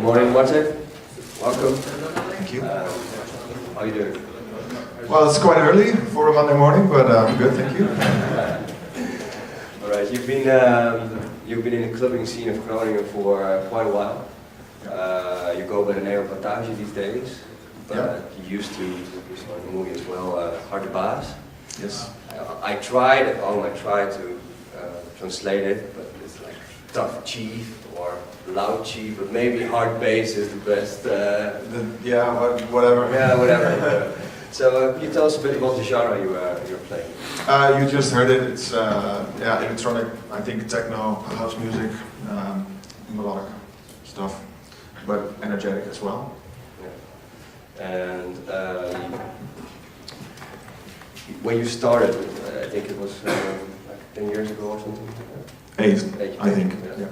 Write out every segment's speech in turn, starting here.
morning, Martin. Welcome. Thank you. How are you doing? Well, it's quite early for a Monday morning, but I'm good, thank you. All right, you've been in the clubbing scene of Groningen for quite a while. You go by the name of Batage these days, but you used to, you saw in the movie as well, Harde Baas. Yes. I tried at home, I tried to translate it, but it's like tough chief or loud chief, but maybe hard bass is the best. Whatever. Yeah, whatever. So could you tell us a bit about the genre you're playing? You just heard it. It's electronic. I think techno, house music, melodic stuff, but energetic as well. Yeah. And when you started, I think it was like 10 years ago or something. 8, I think. Yeah.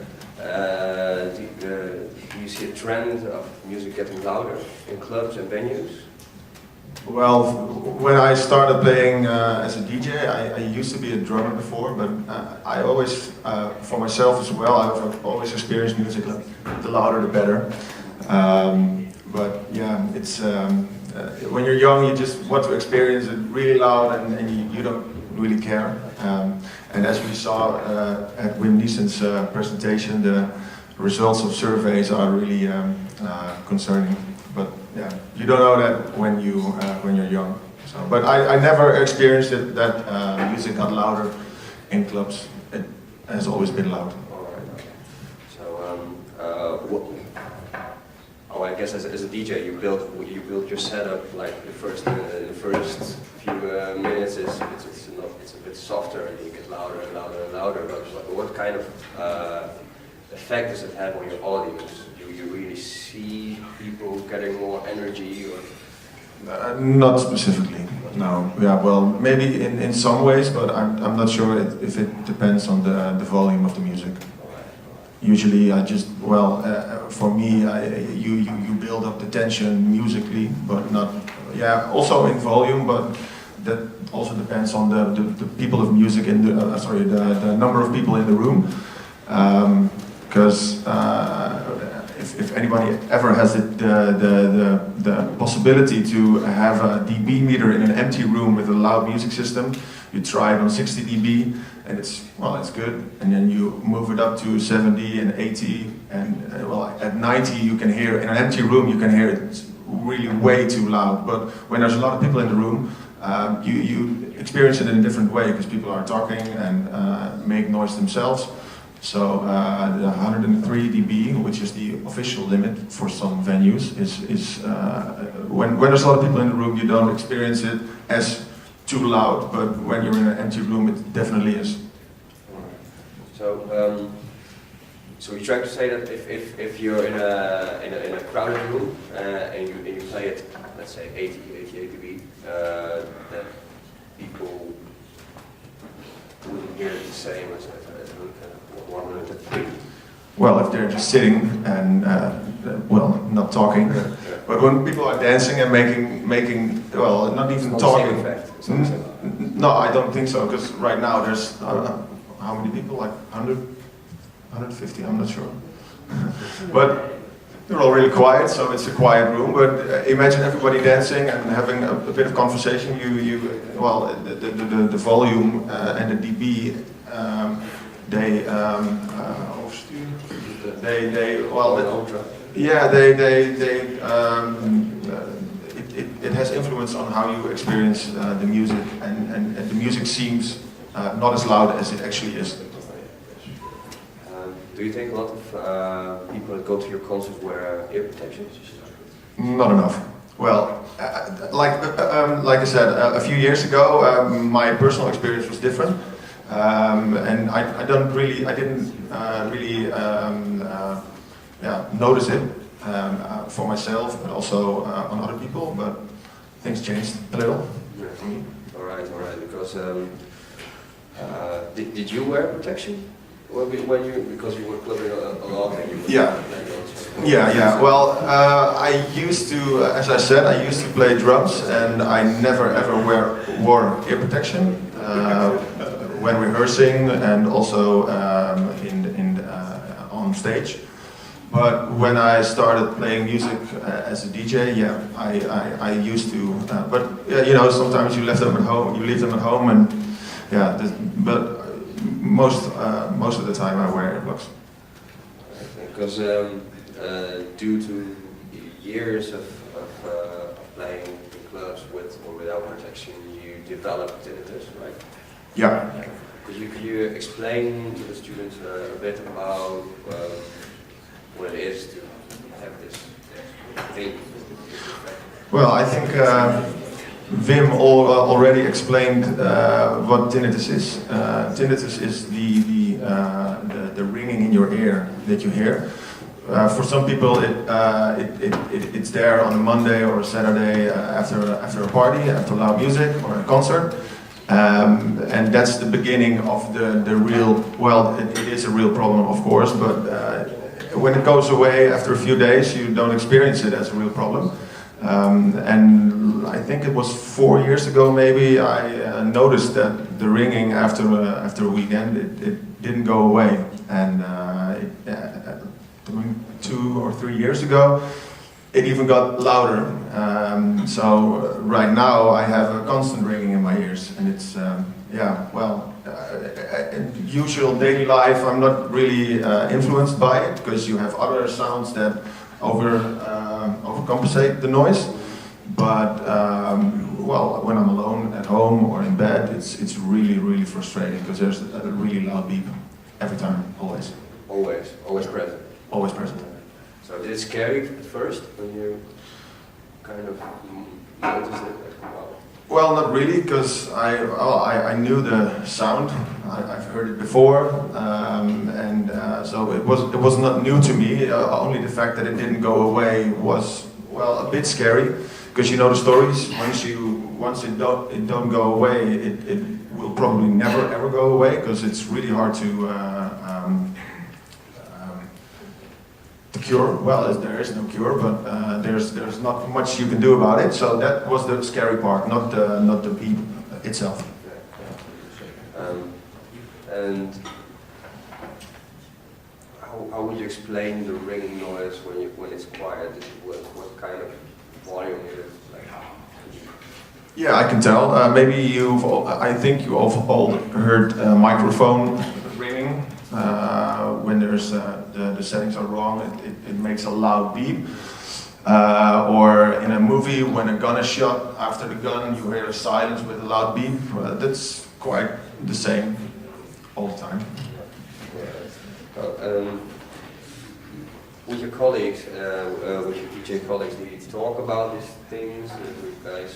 Do you see a trend of music getting louder in clubs and venues? Well, when I started playing as a DJ, I used to be a drummer before, but I always, for myself as well, I've always experienced music like the louder the better. But yeah, it's when you're young, you just want to experience it really loud, and you don't really care. And as we saw at Wim Niessen's presentation, the results of surveys are really concerning. But yeah, you don't know that when you're young. So, but I never experienced it that music got louder in clubs. It has always been loud. All right. Okay. So, I guess as a DJ, you build your setup like the first few minutes it's a bit softer, and you get louder and louder and louder. But what kind of effect does it have on your audience? Do you really see people getting more energy, or? Not specifically, no. Yeah, well, maybe in some ways, but I'm not sure if it depends on the volume of the music. Usually, for me, you build up the tension musically, but not. Yeah, also in volume, but that also depends on the people of music in the the number of people in the room. Because if anybody ever has the possibility to have a dB meter in an empty room with a loud music system, you try it on 60 dB, and it's good. And then you move it up to 70 and 80, and at 90 you can hear, in an empty room you can hear it really way too loud. But when there's a lot of people in the room, you experience it in a different way, because people are talking and make noise themselves. So the 103 dB, which is the official limit for some venues, is when there's a lot of people in the room, you don't experience it as too loud. But when you're in an empty room, it definitely is. So you try to say that if you're in a crowded room and you play it, let's say 88 dB, that people wouldn't hear it the same as 103. Well, if they're just sitting and not talking, but when people are dancing and making not even talking. No, I don't think so, because right now there's how many people? Like 100, 150, I'm not sure. But they're all really quiet, so it's a quiet room. But imagine everybody dancing and having a bit of conversation. The volume and the dB. It has influence on how you experience the music, and the music seems not as loud as it actually is. Do you think a lot of people that go to your concerts wear ear protection? Not enough. Well, like I said, a few years ago, my personal experience was different. And I didn't really notice it for myself, but also on other people. But things changed a little. All right. Because did you wear protection because you were clubbing a lot? And you Yeah. Well, I used to, as I said, I used to play drums, and I never ever wore ear protection. When rehearsing, and also on stage. But when I started playing music as a DJ, yeah, I used to. But you know, sometimes you leave them at home. You leave them at home, and yeah. But most of the time, I wear earplugs. Because due to years of playing in clubs with or without protection, you develop tinnitus, right? Yeah. Could you explain to the students a bit about what it is to have this thing? Well, I think Wim already explained what tinnitus is. Tinnitus is the ringing in your ear that you hear. For some people, it's there on a Monday or a Saturday after a party, after loud music or a concert. And that's the beginning of the real, well, it is a real problem, of course, but when it goes away after a few days, you don't experience it as a real problem. And I think it was 4 years ago, maybe, I noticed that the ringing after a weekend, it didn't go away. And 2 or 3 years ago, it even got louder. So right now I have a constant ringing in my ears, and it's yeah. Well, in usual daily life, I'm not really influenced by it because you have other sounds that overcompensate the noise. But well, when I'm alone at home or in bed, it's really frustrating because there's a really loud beep every time, always. Always present. Always present. So did it scare you at first when you kind of noticed it? Well, not really, because I knew the sound. I've heard it before, and so it was not new to me. Only the fact that it didn't go away was, well, a bit scary, because you know the stories. Once it don't go away, it will probably never ever go away, because it's really hard to cure. Well, there is no cure, but there's not much you can do about it. So that was the scary part, not the beep itself. And how would you explain the ringing noise when it's quiet? What kind of volume is it? Like, yeah, I can tell. Maybe I think you've all heard microphone ringing. When there's the settings are wrong, it makes a loud beep. Or in a movie, when a gun is shot, after the gun you hear a silence with a loud beep. That's quite the same all the time. With your colleagues, with your DJ colleagues, do you talk about these things? Do you guys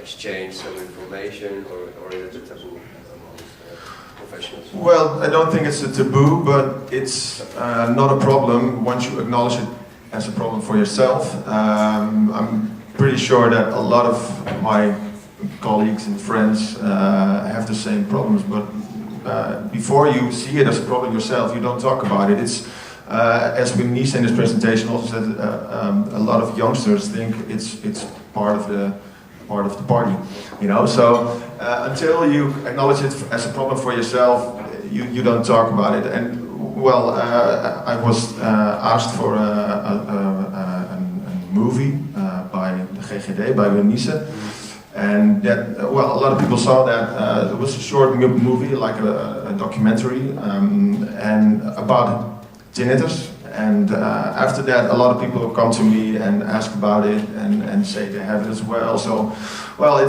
exchange some information, or is it a taboo amongst professionals? Well, I don't think it's a taboo, but it's not a problem once you acknowledge it as a problem for yourself. I'm pretty sure that a lot of my colleagues and friends have the same problems, but before you see it as a problem yourself, you don't talk about it. It's as Nisa in this presentation also said, a lot of youngsters think it's part of the party, you know. So until you acknowledge it as a problem for yourself, you don't talk about it. And well, I was asked for a movie by the GGD, by Nisa. And that, well, a lot of people saw that. It was a short movie, like a documentary, and about tinnitus. And after that, a lot of people come to me and ask about it and say they have it as well. So, well, I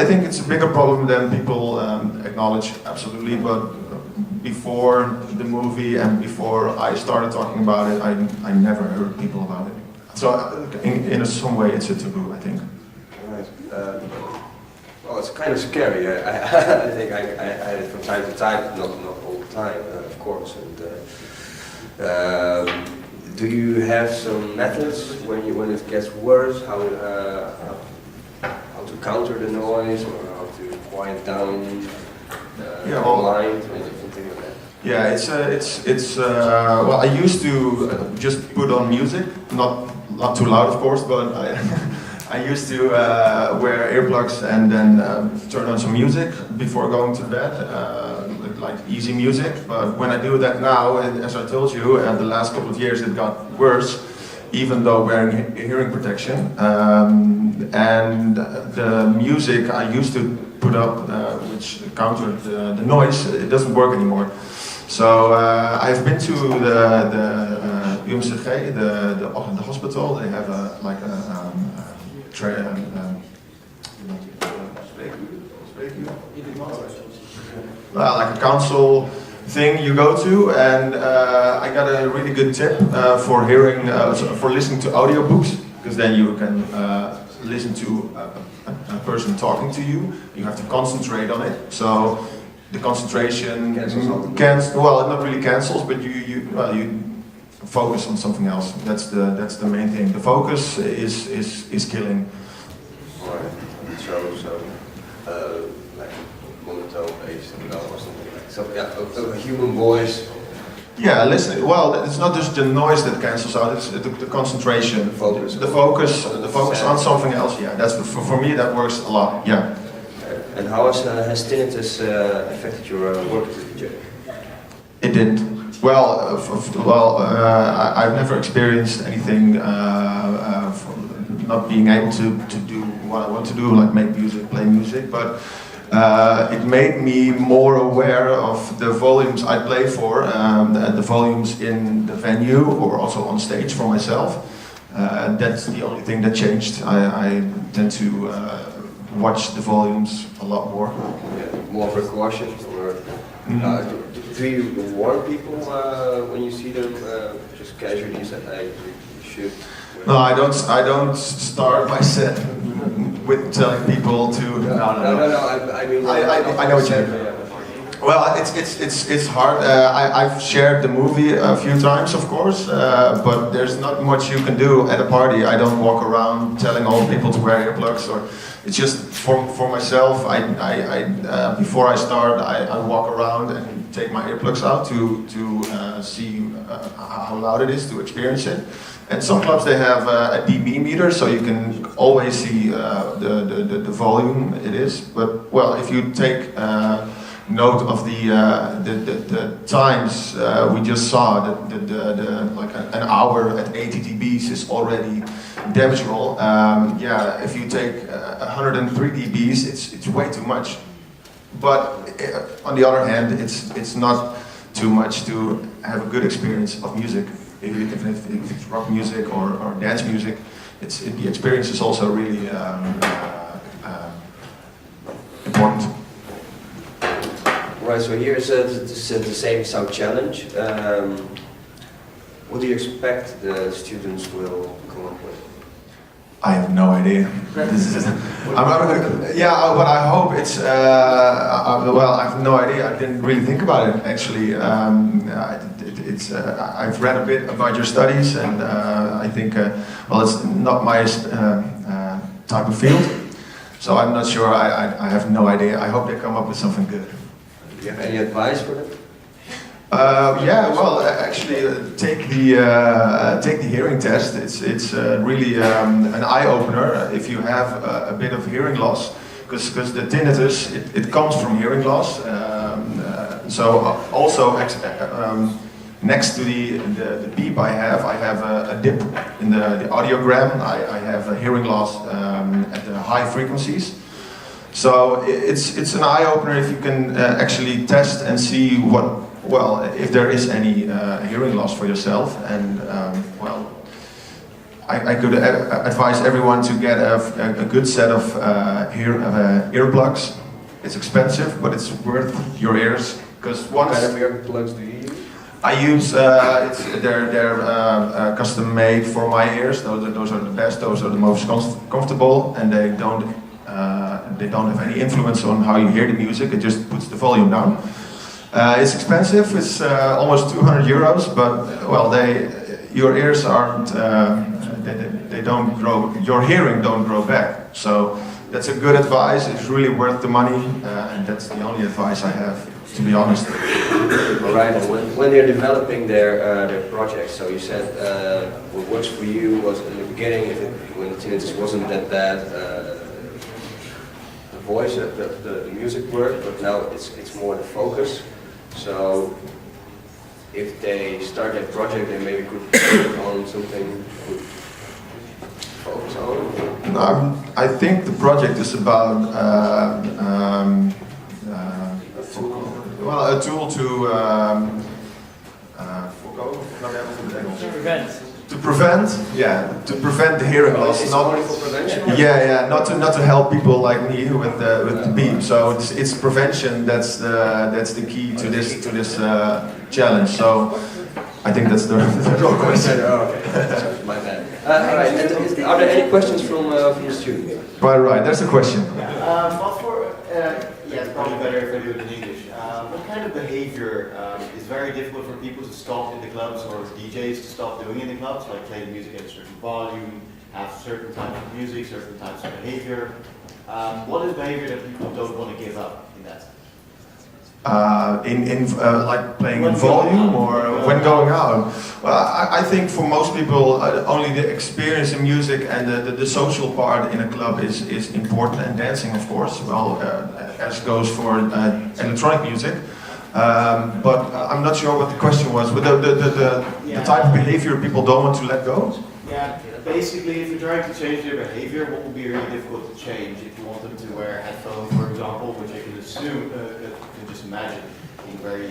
think it's a bigger problem than people acknowledge, absolutely. But before the movie and before I started talking about it, I never heard people about it. So, in some way, it's a taboo, I think. Well, it's kind of scary. I think I had it from time to time, not all the time, of course. And do you have some methods when it gets worse? How to counter the noise, or how to quiet down the mind, or something like that? Yeah, it's well, I used to just put on music, not too loud, of course, but I used to wear earplugs and then turn on some music before going to bed, like easy music. But when I do that now, and as I told you, the last couple of years it got worse, even though wearing hearing protection. And the music I used to put up, which countered the noise, it doesn't work anymore. So I've been to the UMCG, the hospital. They have like a council thing you go to, and I got a really good tip for hearing, for listening to audiobooks, because then you can listen to a person talking to you. You have to concentrate on it. So the concentration well, it not really cancels, but you focus on something else. That's the main thing. The focus is killing. Right. So like monotone based or something like so. Yeah, a human voice. Yeah, listen. Well, it's not just the noise that cancels out. It's the concentration, the focus on something else. Yeah, that's for me that works a lot. Yeah. And how has tinnitus affected your work as a DJ? It didn't. Well, I've never experienced anything not being able to do what I want to do, like make music, play music, but it made me more aware of the volumes I play for, the volumes in the venue or also on stage for myself. That's the only thing that changed. I tend to watch the volumes a lot more. Yeah, more precautions, or do you warn people when you see them just casually? You said, "Hey, you should." No, I don't start my set with telling people to. No. I mean, I know what you mean. Well, it's hard. I've shared the movie a few times, of course, but there's not much you can do at a party. I don't walk around telling all people to wear earplugs, or it's just for myself. Before I start, I walk around and take my earplugs out to see how loud it is, to experience it. And some clubs they have a dB meter, so you can always see the volume it is. But well, if you take note of the times we just saw, that like an hour at 80 dBs is already damageable. Yeah, if you take 103 dBs, it's way too much. But on the other hand, it's not too much to have a good experience of music. If it's rock music or dance music, the experience is also really important. Right, so here's the same sound challenge. What do you expect the students will come up with? I have no idea. This is, yeah, but I hope it's. Well, I have no idea. I didn't really think about it actually. I've read a bit about your studies, and I think well, it's not my type of field, so I'm not sure. I have no idea. I hope they come up with something good. Do you have any advice for them? Yeah, well, actually, take the hearing test. It's really an eye opener if you have a bit of hearing loss, because the tinnitus it comes from hearing loss. So also next to the beep I have a dip in the audiogram. I have a hearing loss at the high frequencies. So it's an eye opener if you can actually test and see if there is any hearing loss for yourself. And well, I could advise everyone to get a good set of earplugs. It's expensive, but it's worth your ears. Because what kind of earplugs do you use? I use they're custom made for my ears. Those are the best. Those are the most comfortable, and they don't have any influence on how you hear the music. It just puts the volume down. It's expensive. It's almost 200 euros. But well, your ears aren't. They don't grow. Your hearing don't grow back. So that's a good advice. It's really worth the money, and that's the only advice I have, to be honest. All right. And when they're developing their projects, so you said what works for you was in the beginning, when the tinnitus wasn't that bad, the voice, the music worked, but now it's more the focus. So if they start a project, they maybe could work on something to focus on. I think the project is about a tool to to prevent the hearing loss. It's Not only for prevention? not to help people like me with the beam. So it's prevention. That's the key to this challenge. So I think that's the real question. Oh, okay. Sorry, my bad. All right. And are there any questions from the students? Right. There's a question. What for? Yeah, it's probably better if I do it in English. What kind of behavior is very difficult for people to stop in the clubs, or DJs to stop doing in the clubs, like playing music at a certain volume, have certain types of music, certain types of behavior? What is behavior that people don't want to give up in that? Like playing in volume or when going out. Well, I think for most people only the experience in music and the social part in a club is important, and dancing of course, well, as goes for electronic music. But I'm not sure what the question was. With the type of behavior people don't want to let go? Yeah, basically if you're trying to change their behavior, what would be really difficult to change? If you want them to wear headphones, for example, which I can assume, can just imagine being very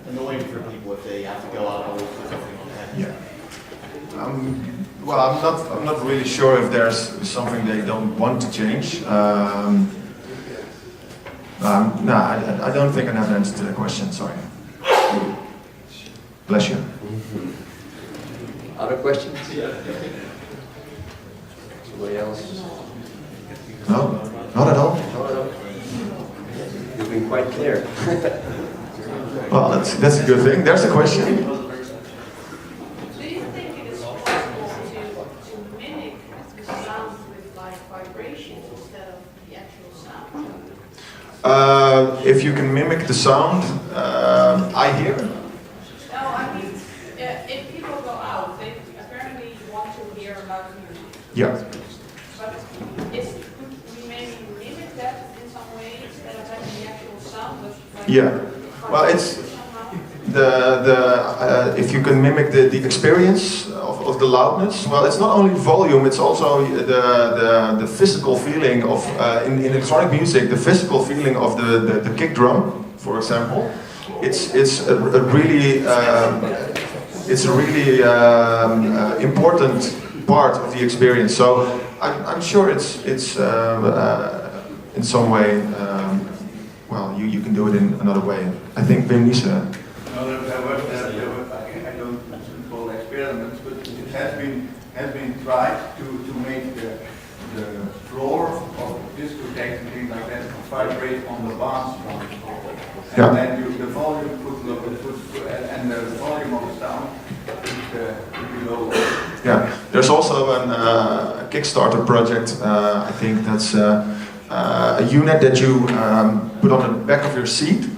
annoying for people if they have to go out always with something on their head. Yeah. Well, I'm not really sure if there's something they don't want to change. No, I don't think I have an answer to the question. Sorry. Bless you. Other questions? Somebody else? No, not at all. Not at all. You've been quite clear. Well, that's a good thing. There's a question. Do you think it is possible to mimic the sound with like vibrations instead of the actual sound? If you can mimic the sound, I hear. No, I mean, if people go out, they apparently want to hear loud music. Yeah. But could we maybe mimic that in some way instead of having the actual sound? But like Yeah. Well, it's if you can mimic the experience of the loudness. Well, it's not only volume; it's also the physical feeling of in electronic music. The physical feeling of the kick drum, for example. It's a really important part of the experience. So I'm sure it's in some way. Well, you can do it in another way. I think Wim Niese. No, there were, I don't call experiments, but it has been tried to make the floor of discotheques and things like that vibrate on the bass drum. And Yeah. then the volume and the volume of the sound would be lower. Yeah, there's also a Kickstarter project. I think that's a unit that you put on the back of your seat.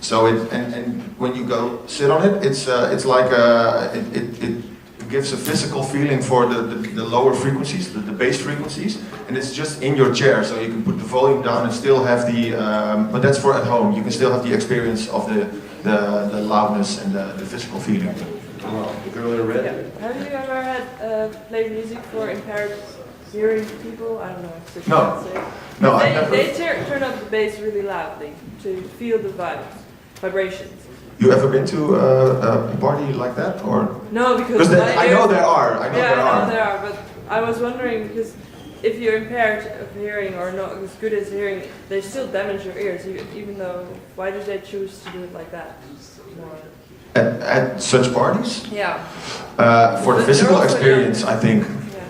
So and when you go sit on it, it's like it gives a physical feeling for the lower frequencies, the bass frequencies, and it's just in your chair. So you can put the volume down and still have the. But that's for at home. You can still have the experience of the loudness and the physical feeling. Well, the girl in red. Yeah. Have you ever had played music for impaired hearing people? I don't know if it's No. No, I never. They turn up the bass really loudly to feel the vibrations. You ever been to a party like that, or? No, because I know there are. I know there I know are. there are, but I was wondering because if you're impaired of hearing or not as good as hearing, they still damage your ears. Even though, why did they choose to do it like that? More. At such parties? Yeah. For the But physical they're also experience, I think.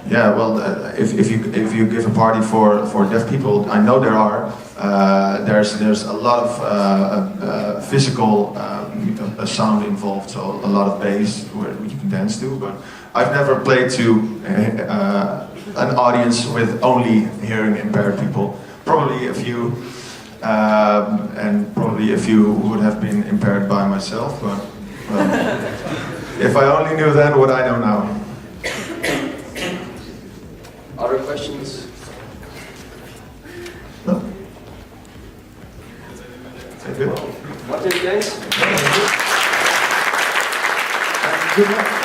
Yeah, well, if you give a party for deaf people, I know there are. There's a lot of physical sound involved, so a lot of bass where you can dance to. But I've never played to an audience with only hearing impaired people. Probably a few, and probably a few would have been impaired by myself. But well, if I only knew then what I know now. Other questions? No. Very good. Martin, thanks. Good luck.